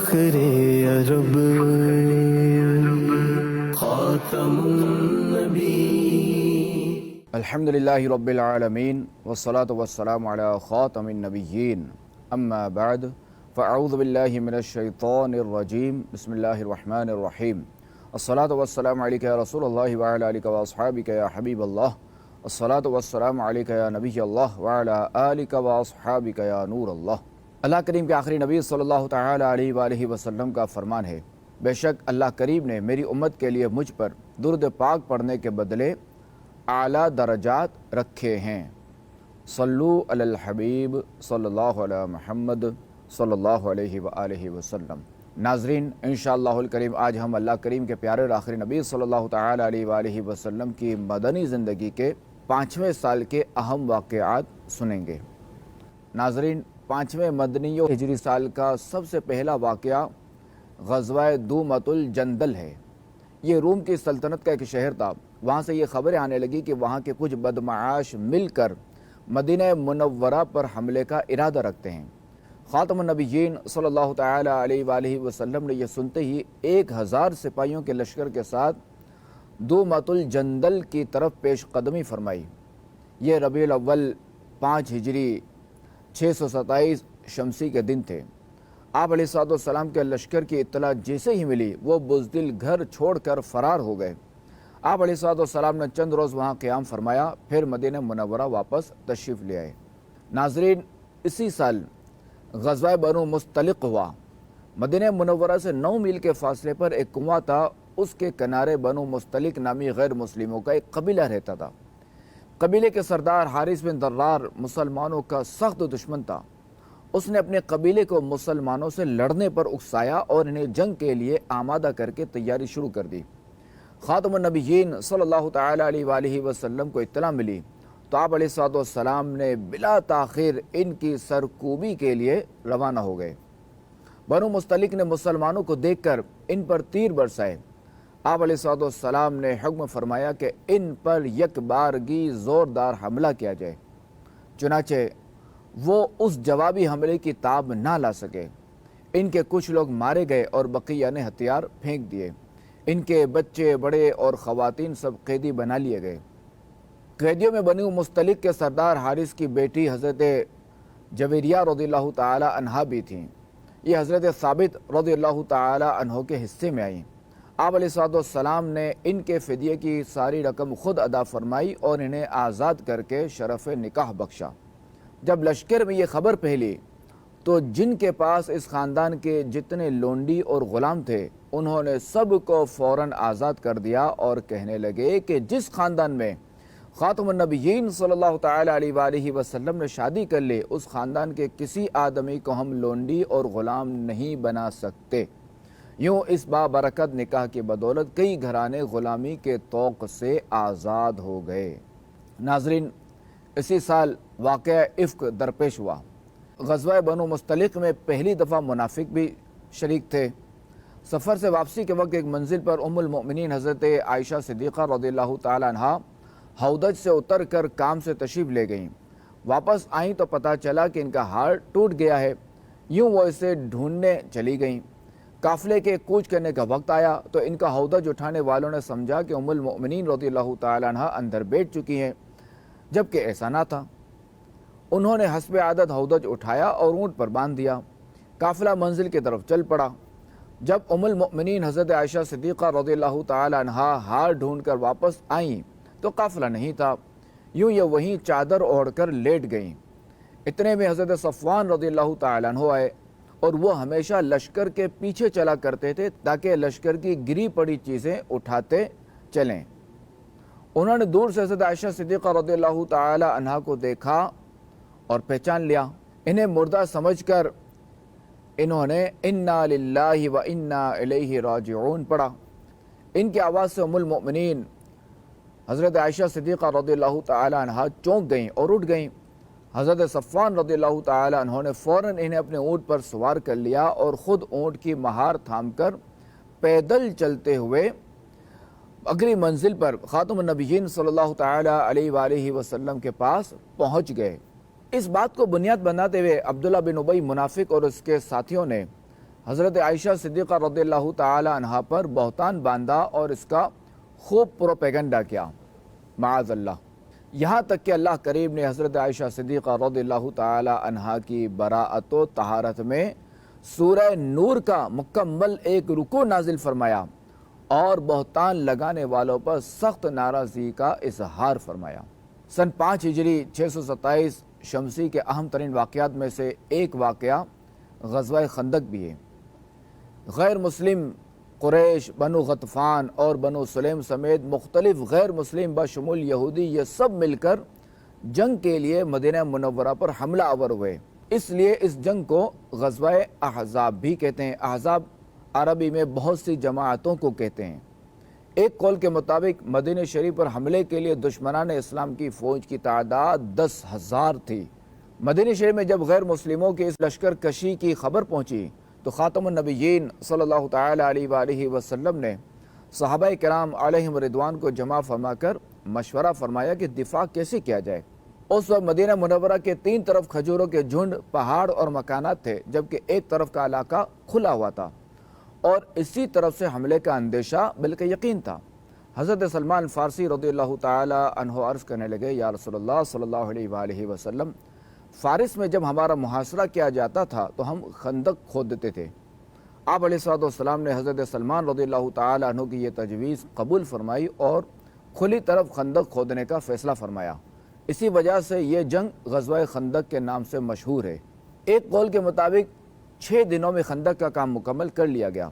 فخر عرب خاتم النبی الحمدللہ رب العالمین والصلاة والسلام علی خاتم النبیین اما بعد فاعوذ باللہ من الشیطان الرجیم بسم اللہ الرحمن الرحیم الصلاة والسلام علیکہ یا رسول اللہ وعلی آلکہ واصحابکہ یا حبیب اللہ الصلاة والسلام علیکہ یا نبی اللہ وعلی آلکہ واصحابکہ یا نور اللہ۔ اللہ کریم کے آخری نبی صلی اللہ تعالی علیہ وآلہ وسلم کا فرمان ہے، بے شک اللہ کریم نے میری امت کے لیے مجھ پر درود پاک پڑھنے کے بدلے اعلیٰ درجات رکھے ہیں۔ صلو علی الحبیب صلی اللہ علیہ محمد صلی اللہ علیہ وآلہ وسلم۔ ناظرین، انشاءاللہ الکریم آج ہم اللہ کریم کے پیارے اور آخری نبی صلی اللہ تعالی علیہ وآلہ وسلم کی مدنی زندگی کے 5ویں سال کے اہم واقعات سنیں گے۔ ناظرین، 5ویں مدنی و ہجری سال کا سب سے پہلا واقعہ غزوہ دومۃ الجندل ہے۔ یہ روم کی سلطنت کا ایک شہر تھا۔ وہاں سے یہ خبریں آنے لگی کہ وہاں کے کچھ بدمعاش مل کر مدینہ منورہ پر حملے کا ارادہ رکھتے ہیں۔ خاتم النبیین صلی اللہ تعالی علیہ وآلہ وسلم نے یہ سنتے ہی 1000 سپاہیوں کے لشکر کے ساتھ دومۃ الجندل کی طرف پیش قدمی فرمائی۔ یہ ربیع الاول 5 ہجری 627 شمسی کے دن تھے۔ آپ علیہ السلام کے لشکر کی اطلاع جیسے ہی ملی وہ بزدل گھر چھوڑ کر فرار ہو گئے۔ آپ علیہ السلام نے چند روز وہاں قیام فرمایا، پھر مدینہ منورہ واپس تشریف لے آئے۔ ناظرین، اسی سال غزوہ بنو مستلق ہوا۔ مدینہ منورہ سے 9 میل کے فاصلے پر ایک کنواں تھا، اس کے کنارے بنو مستلق نامی غیر مسلموں کا ایک قبیلہ رہتا تھا۔ قبیلے کے سردار حارث بن درار مسلمانوں کا سخت دشمن تھا۔ اس نے اپنے قبیلے کو مسلمانوں سے لڑنے پر اکسایا اور انہیں جنگ کے لیے آمادہ کر کے تیاری شروع کر دی۔ خاتم النبیین صلی اللہ تعالی علیہ وآلہ وسلم کو اطلاع ملی تو آپ علیہ السلام نے بلا تاخیر ان کی سرکوبی کے لیے روانہ ہو گئے۔ بنو مستلق نے مسلمانوں کو دیکھ کر ان پر تیر برسائے۔ آپ علیہ السلام نے حکم فرمایا کہ ان پر یک بارگی زوردار حملہ کیا جائے۔ چنانچہ وہ اس جوابی حملے کی تاب نہ لا سکے۔ ان کے کچھ لوگ مارے گئے اور بقیہ نے ہتھیار پھینک دیے۔ ان کے بچے، بڑے اور خواتین سب قیدی بنا لیے گئے۔ قیدیوں میں بنو مستلق کے سردار حارث کی بیٹی حضرت جویریہ رضی اللہ تعالی عنہا بھی تھیں۔ یہ حضرت ثابت رضی اللہ تعالی عنہ کے حصے میں آئیں۔ آپ علیہ السلام نے ان کے فدیے کی ساری رقم خود ادا فرمائی اور انہیں آزاد کر کے شرف نکاح بخشا۔ جب لشکر میں یہ خبر پھیلی تو جن کے پاس اس خاندان کے جتنے لونڈی اور غلام تھے انہوں نے سب کو فوراً آزاد کر دیا اور کہنے لگے کہ جس خاندان میں خاتم النبیین صلی اللہ تعالی علیہ وآلہ وسلم نے شادی کر لی اس خاندان کے کسی آدمی کو ہم لونڈی اور غلام نہیں بنا سکتے۔ یوں اس بابرکت نکاح کی بدولت کئی گھرانے غلامی کے طوق سے آزاد ہو گئے۔ ناظرین، اسی سال واقعہ افک درپیش ہوا۔ غزوہ بنو مستلق میں پہلی دفعہ منافق بھی شریک تھے۔ سفر سے واپسی کے وقت ایک منزل پر ام المؤمنین حضرت عائشہ صدیقہ رضی اللہ تعالی عنہا ہودج سے اتر کر کام سے تشریف لے گئیں۔ واپس آئیں تو پتہ چلا کہ ان کا ہار ٹوٹ گیا ہے۔ یوں وہ اسے ڈھونڈنے چلی گئیں۔ قافلے کے کوچ کرنے کا وقت آیا تو ان کا ہودج اٹھانے والوں نے سمجھا کہ ام المؤمنین رضی اللہ تعالی عنہا اندر بیٹھ چکی ہیں، جبکہ ایسا نہ تھا۔ انہوں نے حسب عادت ہودج اٹھایا اور اونٹ پر باندھ دیا۔ قافلہ منزل کی طرف چل پڑا۔ جب ام المؤمنین حضرت عائشہ صدیقہ رضی اللہ تعالی عنہا ہار ڈھونڈ کر واپس آئیں تو قافلہ نہیں تھا۔ یوں یہ وہیں چادر اوڑھ کر لیٹ گئیں۔ اتنے میں حضرت صفوان رضی اللہ تعالی عنہ آئے اور وہ ہمیشہ لشکر کے پیچھے چلا کرتے تھے تاکہ لشکر کی گری پڑی چیزیں اٹھاتے چلیں۔ انہوں نے دور سے حضرت عائشہ صدیقہ رضی اللہ تعالی عنہا کو دیکھا اور پہچان لیا۔ انہیں مردہ سمجھ کر انہوں نے انا للہ و انا الیہ راجعون پڑھا۔ ان کی آواز سے ام المؤمنین حضرت عائشہ صدیقہ رضی اللہ تعالی عنہا چونک گئیں اور اٹھ گئیں۔ حضرت صفوان رضی اللہ تعالی عنہ نے فوراً انہیں اپنے اونٹ پر سوار کر لیا اور خود اونٹ کی مہار تھام کر پیدل چلتے ہوئے اگلی منزل پر خاتم النبیین صلی اللہ تعالی علیہ وآلہ وسلم کے پاس پہنچ گئے۔ اس بات کو بنیاد بناتے ہوئے عبداللہ بن ابی منافق اور اس کے ساتھیوں نے حضرت عائشہ صدیقہ رضی اللہ تعالی عنہا پر بہتان باندھا اور اس کا خوب پروپیگنڈا کیا، معاذ اللہ، یہاں تک کہ اللہ کریم نے حضرت عائشہ صدیقہ رضی اللہ تعالی عنہا کی براءت و طہارت میں سورہ نور کا مکمل ایک رکوع نازل فرمایا اور بہتان لگانے والوں پر سخت ناراضگی کا اظہار فرمایا۔ سن 5 ہجری 627 شمسی کے اہم ترین واقعات میں سے ایک واقعہ غزوہ خندق بھی ہے۔ غیر مسلم قریش، بنو غطفان اور بنو سلیم سمیت مختلف غیر مسلم بشمول یہودی یہ سب مل کر جنگ کے لیے مدینہ منورہ پر حملہ آور ہوئے۔ اس لیے اس جنگ کو غزوہ احزاب بھی کہتے ہیں۔ احزاب عربی میں بہت سی جماعتوں کو کہتے ہیں۔ ایک قول کے مطابق مدینہ شریف پر حملے کے لیے دشمنان اسلام کی فوج کی تعداد 10,000 تھی۔ مدینہ شریف میں جب غیر مسلموں کی اس لشکر کشی کی خبر پہنچی تو خاتم النبیین صلی اللہ تعالی علیہ وآلہ وسلم نے صحابہ کرام علیہم رضوان کو جمع فرما کر مشورہ فرمایا کہ دفاع کیسے کیا جائے۔ اس وقت مدینہ منورہ کے 3 طرف کھجوروں کے جھنڈ، پہاڑ اور مکانات تھے، جبکہ ایک طرف کا علاقہ کھلا ہوا تھا اور اسی طرف سے حملے کا اندیشہ بلکہ یقین تھا۔ حضرت سلمان فارسی رضی اللہ تعالی عنہ عرض کرنے لگے، یا رسول اللہ صلی اللہ علیہ وآلہ وسلم، فارس میں جب ہمارا محاصرہ کیا جاتا تھا تو ہم خندق کھود دیتے تھے۔ آپ علیہ السلام نے حضرت سلمان رضی اللہ تعالی عنہ کی یہ تجویز قبول فرمائی اور کھلی طرف خندق کھودنے کا فیصلہ فرمایا۔ اسی وجہ سے یہ جنگ غزوہ خندق کے نام سے مشہور ہے۔ ایک قول کے مطابق 6 دنوں میں خندق کا کام مکمل کر لیا گیا۔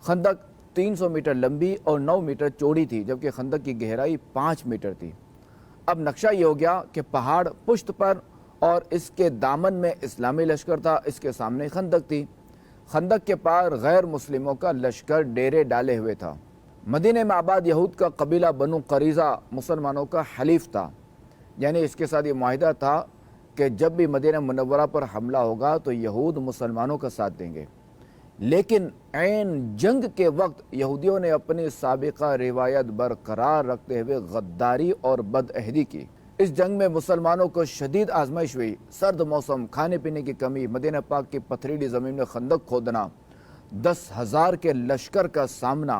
خندق 300 میٹر لمبی اور 9 میٹر چوڑی تھی، جبکہ خندق کی گہرائی 5 میٹر تھی۔ اب نقشہ یہ ہو گیا کہ پہاڑ پشت پر اور اس کے دامن میں اسلامی لشکر تھا، اس کے سامنے خندق تھی۔ خندق کے پار غیر مسلموں کا لشکر ڈیرے ڈالے ہوئے تھا۔ مدینہ میں آباد یہود کا قبیلہ بنو قریظہ مسلمانوں کا حلیف تھا، یعنی اس کے ساتھ یہ معاہدہ تھا کہ جب بھی مدینہ منورہ پر حملہ ہوگا تو یہود مسلمانوں کا ساتھ دیں گے۔ لیکن عین جنگ کے وقت یہودیوں نے اپنی سابقہ روایت برقرار رکھتے ہوئے غداری اور بدعہدی کی۔ اس جنگ میں مسلمانوں کو شدید آزمائش ہوئی۔ سرد موسم، کھانے پینے کی کمی، مدینہ پاک کی پتھریلی زمین میں خندق کھودنا، 10,000 کے لشکر کا سامنا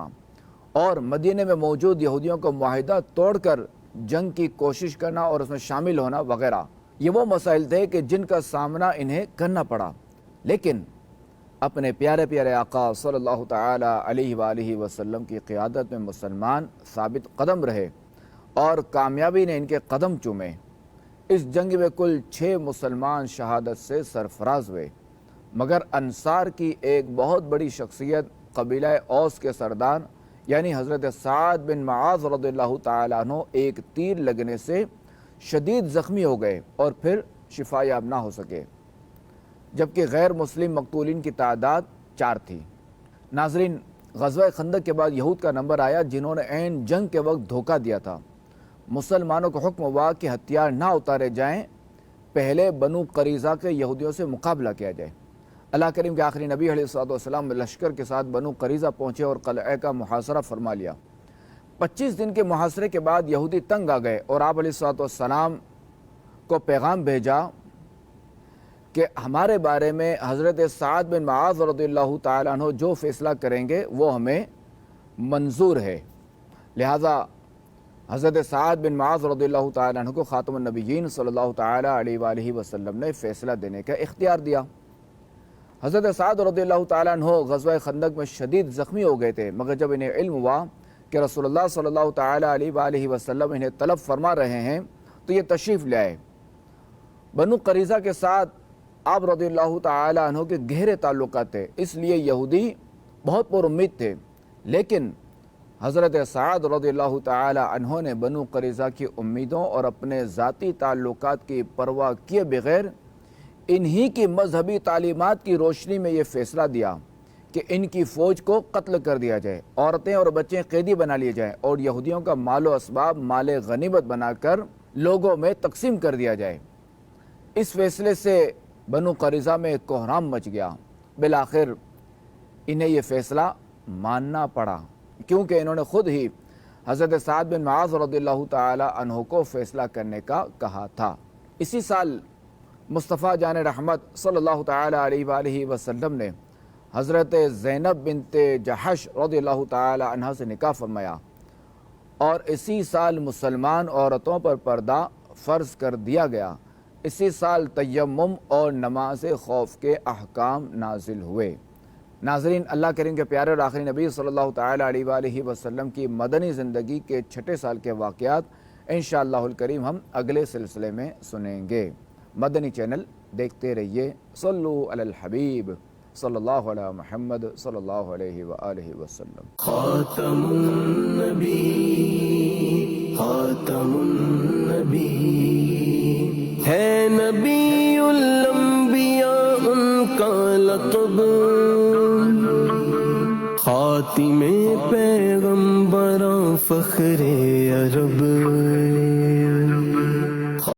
اور مدینہ میں موجود یہودیوں کو معاہدہ توڑ کر جنگ کی کوشش کرنا اور اس میں شامل ہونا وغیرہ، یہ وہ مسائل تھے کہ جن کا سامنا انہیں کرنا پڑا۔ لیکن اپنے پیارے پیارے آقا صلی اللہ تعالی علیہ وآلہ وسلم کی قیادت میں مسلمان ثابت قدم رہے اور کامیابی نے ان کے قدم چومے۔ اس جنگ میں کل 6 مسلمان شہادت سے سرفراز ہوئے، مگر انصار کی ایک بہت بڑی شخصیت قبیلہ اوس کے سردار یعنی حضرت سعد بن معاذ رضی اللہ تعالیٰ عنہ ایک تیر لگنے سے شدید زخمی ہو گئے اور پھر شفا یاب نہ ہو سکے، جبکہ غیر مسلم مقتولین کی تعداد 4 تھی۔ ناظرین، غزوہ خندق کے بعد یہود کا نمبر آیا جنہوں نے عین جنگ کے وقت دھوکہ دیا تھا۔ مسلمانوں کو حکم ہوا کہ ہتھیار نہ اتارے جائیں، پہلے بنو قریظہ کے یہودیوں سے مقابلہ کیا جائے۔ اللہ کریم کے آخری نبی علیہ السلام لشکر کے ساتھ بنو قریظہ پہنچے اور قلعہ کا محاصرہ فرما لیا۔ 25 دن کے محاصرے کے بعد یہودی تنگ آ گئے اور آپ علیہ السلام کو پیغام بھیجا کہ ہمارے بارے میں حضرت سعد بن معاذ رضی اللہ تعالیٰ عنہ جو فیصلہ کریں گے وہ ہمیں منظور ہے۔ لہذا حضرت سعد بن معاذ رضی اللہ تعالیٰ عنہ کو خاتم النبیین صلی اللہ تعالیٰ علیہ وآلہ وسلم نے فیصلہ دینے کا اختیار دیا۔ حضرت سعد رضی اللہ تعالیٰ عنہ غزوہ خندق میں شدید زخمی ہو گئے تھے، مگر جب انہیں علم ہوا کہ رسول اللہ صلی اللہ تعالیٰ علیہ وآلہ وسلم انہیں طلب فرما رہے ہیں تو یہ تشریف لے آئے۔ بنو قریظہ کے ساتھ آپ رضی اللہ تعالیٰ عنہ کے گہرے تعلقات تھے، اس لیے یہودی بہت پر امید تھے، لیکن حضرت سعد رضی اللہ تعالی عنہ نے بنو قریظہ کی امیدوں اور اپنے ذاتی تعلقات کی پرواہ کیے بغیر انہی کی مذہبی تعلیمات کی روشنی میں یہ فیصلہ دیا کہ ان کی فوج کو قتل کر دیا جائے، عورتیں اور بچے قیدی بنا لیے جائیں اور یہودیوں کا مال و اسباب مال غنیمت بنا کر لوگوں میں تقسیم کر دیا جائے۔ اس فیصلے سے بنو قریظہ میں کوہرام مچ گیا۔ بالآخر انہیں یہ فیصلہ ماننا پڑا، کیونکہ انہوں نے خود ہی حضرت سعد بن معاذ رضی اللہ تعالی عنہ کو فیصلہ کرنے کا کہا تھا۔ اسی سال مصطفیٰ جان رحمت صلی اللہ تعالی علیہ وآلہ وسلم نے حضرت زینب بنت جحش رضی اللہ تعالی عنہ سے نکاح فرمایا، اور اسی سال مسلمان عورتوں پر پردہ فرض کر دیا گیا۔ اسی سال تیمم اور نماز خوف کے احکام نازل ہوئے۔ ناظرین، اللہ کریم کے پیارے اور آخری نبی صلی اللہ تعالی علیہ وآلہ وسلم کی مدنی زندگی کے 6 سال کے واقعات انشاءاللہ الکریم ہم اگلے سلسلے میں سنیں گے۔ مدنی چینل دیکھتے رہیے۔ صلو علی الحبیب صلی اللہ علیہ محمد صلی اللہ علیہ وآلہ وسلم۔ خاتم النبی، خاتم النبی ہے نبی الانبیاء ان کا لقب، خاتم پیغمبراں فخر عرب۔